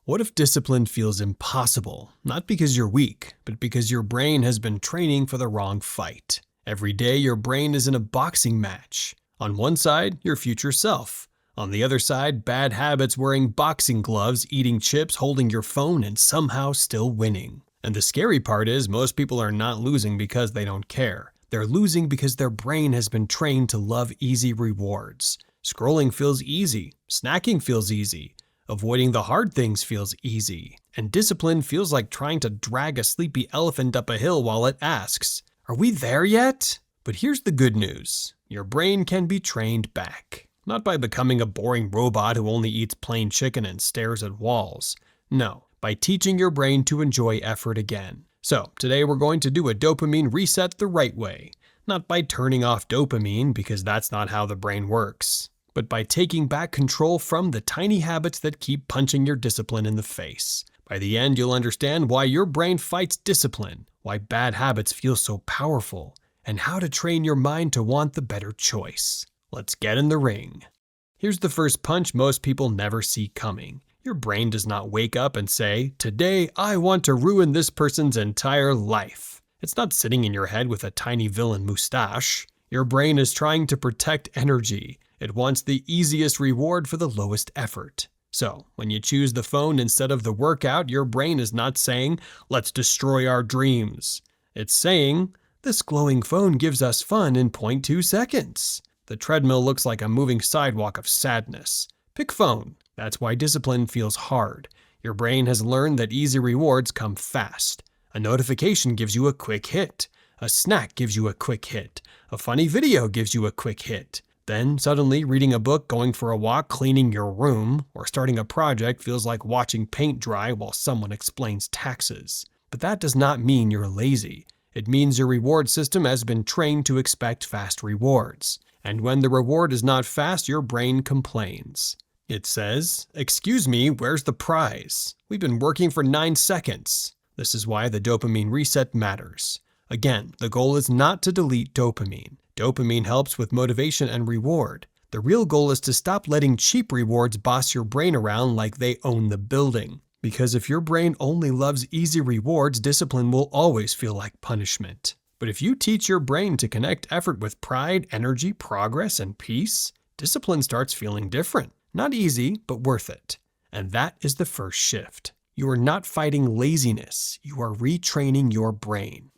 What if discipline feels impossible? Not because you're weak, but because your brain has been training for the wrong fight. Every day your brain is in a boxing match. On one side, your future self. On the other side, bad habits, wearing boxing gloves, eating chips, holding your phone, and somehow still winning. And the scary part is most people are not losing because they don't care. They're losing because their brain has been trained to love easy rewards. Scrolling feels easy. Snacking feels easy. Avoiding the hard things feels easy, and discipline feels like trying to drag a sleepy elephant up a hill while it asks, "Are we there yet?" But here's the good news. Your brain can be trained back. Not by becoming a boring robot who only eats plain chicken and stares at walls. No, by teaching your brain to enjoy effort again. So, today we're going to do a dopamine reset the right way. Not by turning off dopamine, because that's not how the brain works, but by taking back control from the tiny habits that keep punching your discipline in the face. By the end, you'll understand why your brain fights discipline, why bad habits feel so powerful, and how to train your mind to want the better choice. Let's get in the ring. Here's the first punch most people never see coming. Your brain does not wake up and say, "Today I want to ruin this person's entire life." It's not sitting in your head with a tiny villain mustache. Your brain is trying to protect energy. It wants the easiest reward for the lowest effort. So, when you choose the phone instead of the workout, your brain is not saying, "Let's destroy our dreams." It's saying, "This glowing phone gives us fun in 0.2 seconds. The treadmill looks like a moving sidewalk of sadness. Pick phone." That's why discipline feels hard. Your brain has learned that easy rewards come fast. A notification gives you a quick hit. A snack gives you a quick hit. A funny video gives you a quick hit. Then, suddenly, reading a book, going for a walk, cleaning your room, or starting a project feels like watching paint dry while someone explains taxes. But that does not mean you're lazy. It means your reward system has been trained to expect fast rewards. And when the reward is not fast, your brain complains. It says, "Excuse me, where's the prize? We've been working for 9 seconds. This is why the dopamine reset matters. Again, the goal is not to delete dopamine. Dopamine helps with motivation and reward. The real goal is to stop letting cheap rewards boss your brain around like they own the building. Because if your brain only loves easy rewards, discipline will always feel like punishment. But if you teach your brain to connect effort with pride, energy, progress, and peace, discipline starts feeling different. Not easy, but worth it. And that is the first shift. You are not fighting laziness. You are retraining your brain.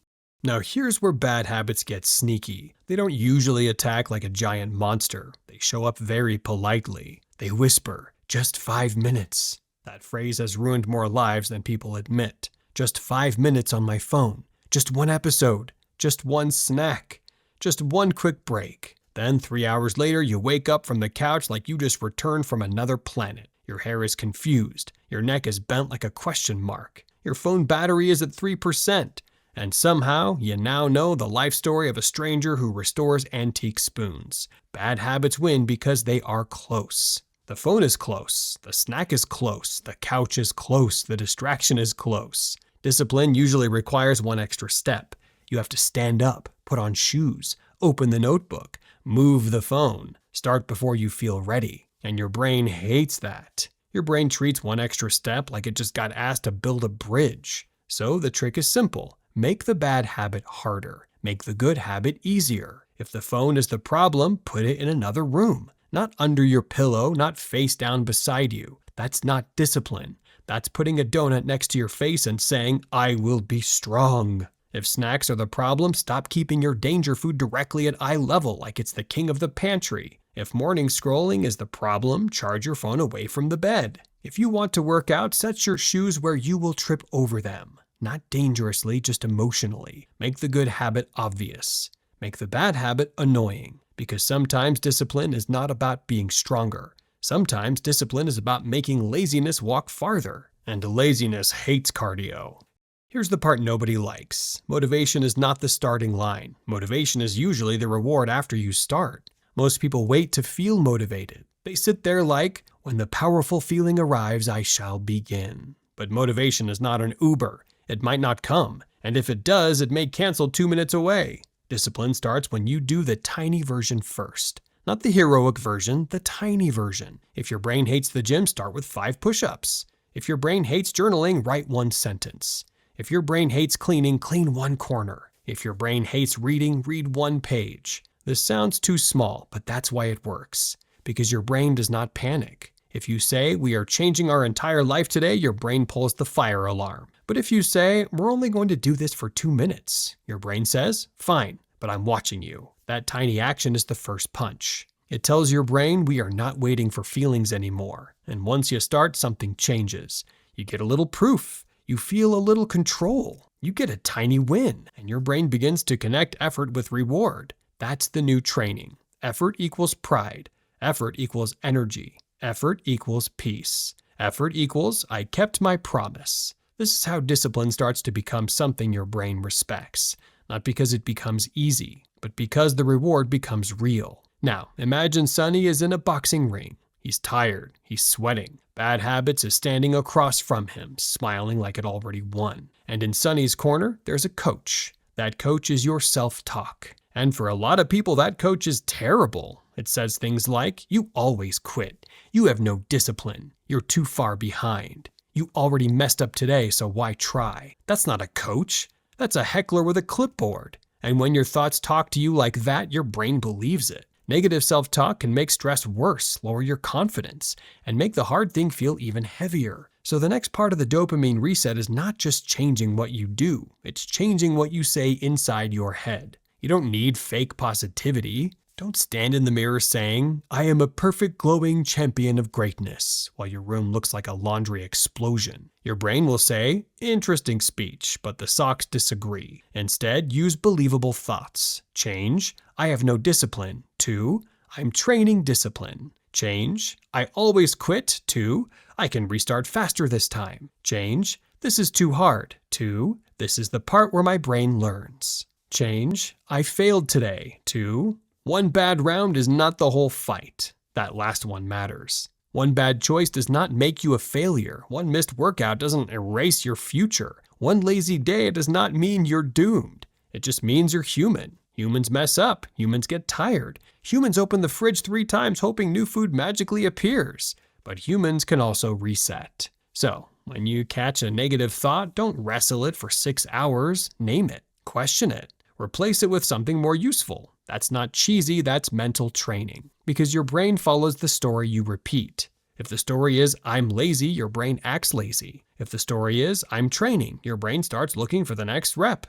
Now here's where bad habits get sneaky. They don't usually attack like a giant monster. They show up very politely. They whisper, "Just 5 minutes." That phrase has ruined more lives than people admit. Just 5 minutes on my phone. Just one episode. Just one snack. Just one quick break. Then 3 hours later, you wake up from the couch like you just returned from another planet. Your hair is confused. Your neck is bent like a question mark. Your phone battery is at 3%. And somehow, you now know the life story of a stranger who restores antique spoons. Bad habits win because they are close. The phone is close. The snack is close. The couch is close. The distraction is close. Discipline usually requires one extra step. You have to stand up, put on shoes, open the notebook, move the phone, start before you feel ready. And your brain hates that. Your brain treats one extra step like it just got asked to build a bridge. So the trick is simple. Make the bad habit harder. Make the good habit easier. If the phone is the problem, put it in another room. Not under your pillow, not face down beside you. That's not discipline. That's putting a donut next to your face and saying, "I will be strong." If snacks are the problem, stop keeping your danger food directly at eye level like it's the king of the pantry. If morning scrolling is the problem, charge your phone away from the bed. If you want to work out, set your shoes where you will trip over them. Not dangerously, just emotionally. Make the good habit obvious. Make the bad habit annoying. Because sometimes discipline is not about being stronger. Sometimes discipline is about making laziness walk farther. And laziness hates cardio. Here's the part nobody likes. Motivation is not the starting line. Motivation is usually the reward after you start. Most people wait to feel motivated. They sit there like, "When the powerful feeling arrives, I shall begin." But motivation is not an Uber. It might not come, and if it does, it may cancel 2 minutes away. Discipline starts when you do the tiny version first. Not the heroic version, the tiny version. If your brain hates the gym, start with 5 push-ups. If your brain hates journaling, write one sentence. If your brain hates cleaning, clean one corner. If your brain hates reading, read one page. This sounds too small, but that's why it works. Because your brain does not panic. If you say, we are changing our entire life today, your brain pulls the fire alarm. But if you say, we're only going to do this for 2 minutes, your brain says, fine, but I'm watching you. That tiny action is the first punch. It tells your brain we are not waiting for feelings anymore. And once you start, something changes. You get a little proof. You feel a little control. You get a tiny win, and your brain begins to connect effort with reward. That's the new training. Effort equals pride. Effort equals energy. Effort equals peace. Effort equals I kept my promise. This is how discipline starts to become something your brain respects. Not because it becomes easy, but because the reward becomes real. Now, imagine Sonny is in a boxing ring. He's tired. He's sweating. Bad Habits is standing across from him, smiling like it already won. And in Sonny's corner, there's a coach. That coach is your self-talk. And for a lot of people, that coach is terrible. It says things like, you always quit. You have no discipline. You're too far behind. You already messed up today, so why try? That's not a coach. That's a heckler with a clipboard. And when your thoughts talk to you like that, your brain believes it. Negative self-talk can make stress worse, lower your confidence, and make the hard thing feel even heavier. So the next part of the dopamine reset is not just changing what you do, it's changing what you say inside your head. You don't need fake positivity. Don't stand in the mirror saying, I am a perfect glowing champion of greatness, while your room looks like a laundry explosion. Your brain will say, interesting speech, but the socks disagree. Instead, use believable thoughts. Change, I have no discipline, to, I'm training discipline. Change, I always quit, to, I can restart faster this time. Change, this is too hard, to, this is the part where my brain learns. Change, I failed today, to, one bad round is not the whole fight. That last one matters. One bad choice does not make you a failure. One missed workout doesn't erase your future. One lazy day does not mean you're doomed. It just means you're human. Humans mess up. Humans get tired. Humans open the fridge 3 times hoping new food magically appears. But humans can also reset. So, when you catch a negative thought, don't wrestle it for 6 hours. Name it. Question it. Replace it with something more useful. That's not cheesy, that's mental training. Because your brain follows the story you repeat. If the story is, I'm lazy, your brain acts lazy. If the story is, I'm training, your brain starts looking for the next rep.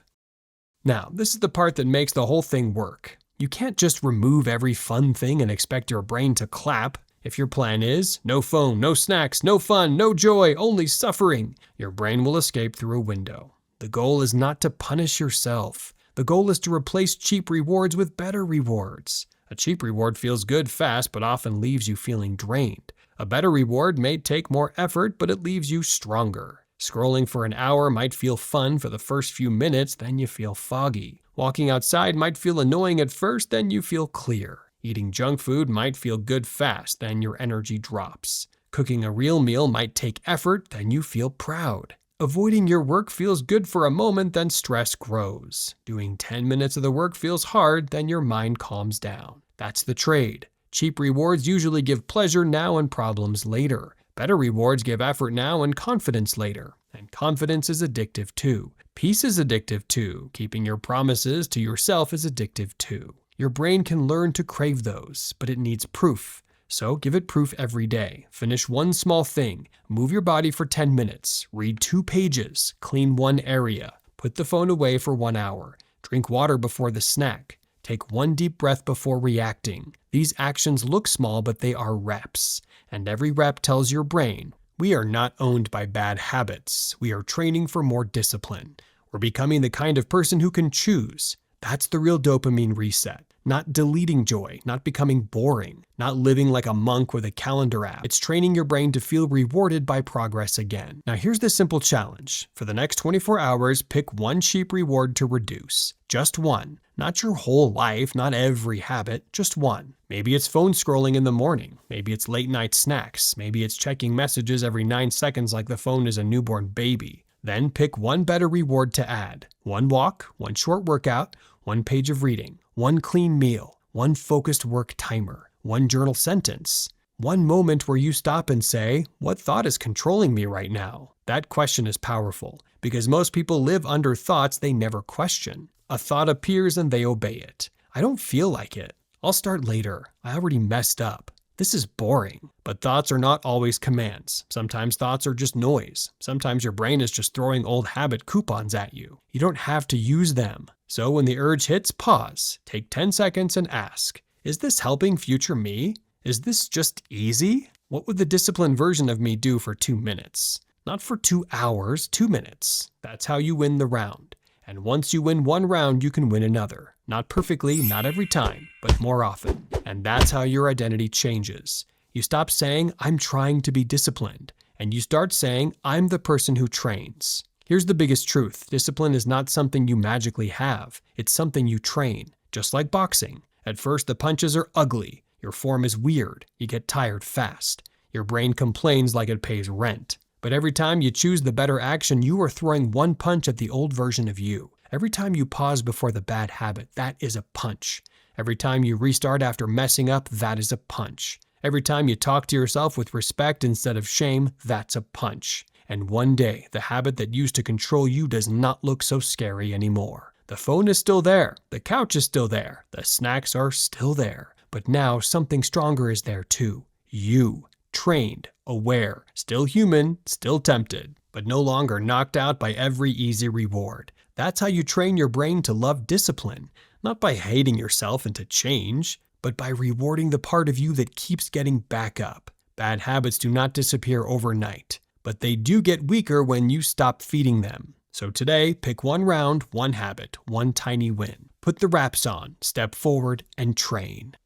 Now, this is the part that makes the whole thing work. You can't just remove every fun thing and expect your brain to clap. If your plan is, no phone, no snacks, no fun, no joy, only suffering, your brain will escape through a window. The goal is not to punish yourself. The goal is to replace cheap rewards with better rewards. A cheap reward feels good fast, but often leaves you feeling drained. A better reward may take more effort, but it leaves you stronger. Scrolling for an hour might feel fun for the first few minutes, then you feel foggy. Walking outside might feel annoying at first, then you feel clear. Eating junk food might feel good fast, then your energy drops. Cooking a real meal might take effort, then you feel proud. Avoiding your work feels good for a moment, then stress grows. Doing 10 minutes of the work feels hard, then your mind calms down. That's the trade. Cheap rewards usually give pleasure now and problems later. Better rewards give effort now and confidence later. And confidence is addictive too. Peace is addictive too. Keeping your promises to yourself is addictive too. Your brain can learn to crave those, but it needs proof. So give it proof every day. Finish one small thing. Move your body for 10 minutes. Read 2 pages. Clean 1 area. Put the phone away for 1 hour. Drink water before the snack. Take 1 deep breath before reacting. These actions look small, but they are reps. And every rep tells your brain, we are not owned by bad habits. We are training for more discipline. We're becoming the kind of person who can choose. That's the real dopamine reset. Not deleting joy, not becoming boring, not living like a monk with a calendar app. It's training your brain to feel rewarded by progress again. Now here's the simple challenge. For the next 24 hours, pick 1 cheap reward to reduce. Just 1. Not your whole life, not every habit, just 1. Maybe it's phone scrolling in the morning. Maybe it's late night snacks. Maybe it's checking messages every 9 seconds like the phone is a newborn baby. Then pick 1 better reward to add. 1 walk, 1 short workout, 1 page of reading, 1 clean meal, 1 focused work timer, 1 journal sentence, One moment where you stop and say, what thought is controlling me right now? That question is powerful because most people live under thoughts they never question. A thought appears and they obey it. I don't feel like it. I'll start later. I already messed up. This is boring. But thoughts are not always commands. Sometimes thoughts are just noise. Sometimes your brain is just throwing old habit coupons at you. You don't have to use them. So when the urge hits, pause. Take 10 seconds and ask, is this helping future me? Is this just easy? What would the disciplined version of me do for 2 minutes? Not for 2 hours, 2 minutes. That's how you win the round. And once you win one round, you can win another. Not perfectly, not every time, but more often. And that's how your identity changes. You stop saying, I'm trying to be disciplined, and you start saying, I'm the person who trains. Here's the biggest truth. Discipline is not something you magically have. It's something you train, just like boxing. At first, the punches are ugly. Your form is weird. You get tired fast. Your brain complains like it pays rent. But every time you choose the better action, you are throwing one punch at the old version of you. Every time you pause before the bad habit, that is a punch. Every time you restart after messing up, that is a punch. Every time you talk to yourself with respect instead of shame, that's a punch. And one day, the habit that used to control you does not look so scary anymore. The phone is still there. The couch is still there. The snacks are still there. But now something stronger is there too. You. Trained, aware, still human, still tempted, but no longer knocked out by every easy reward. That's how you train your brain to love discipline, not by hating yourself into change, but by rewarding the part of you that keeps getting back up. Bad habits do not disappear overnight, but they do get weaker when you stop feeding them. So today, pick one round, one habit, one tiny win. Put the wraps on, step forward, and train.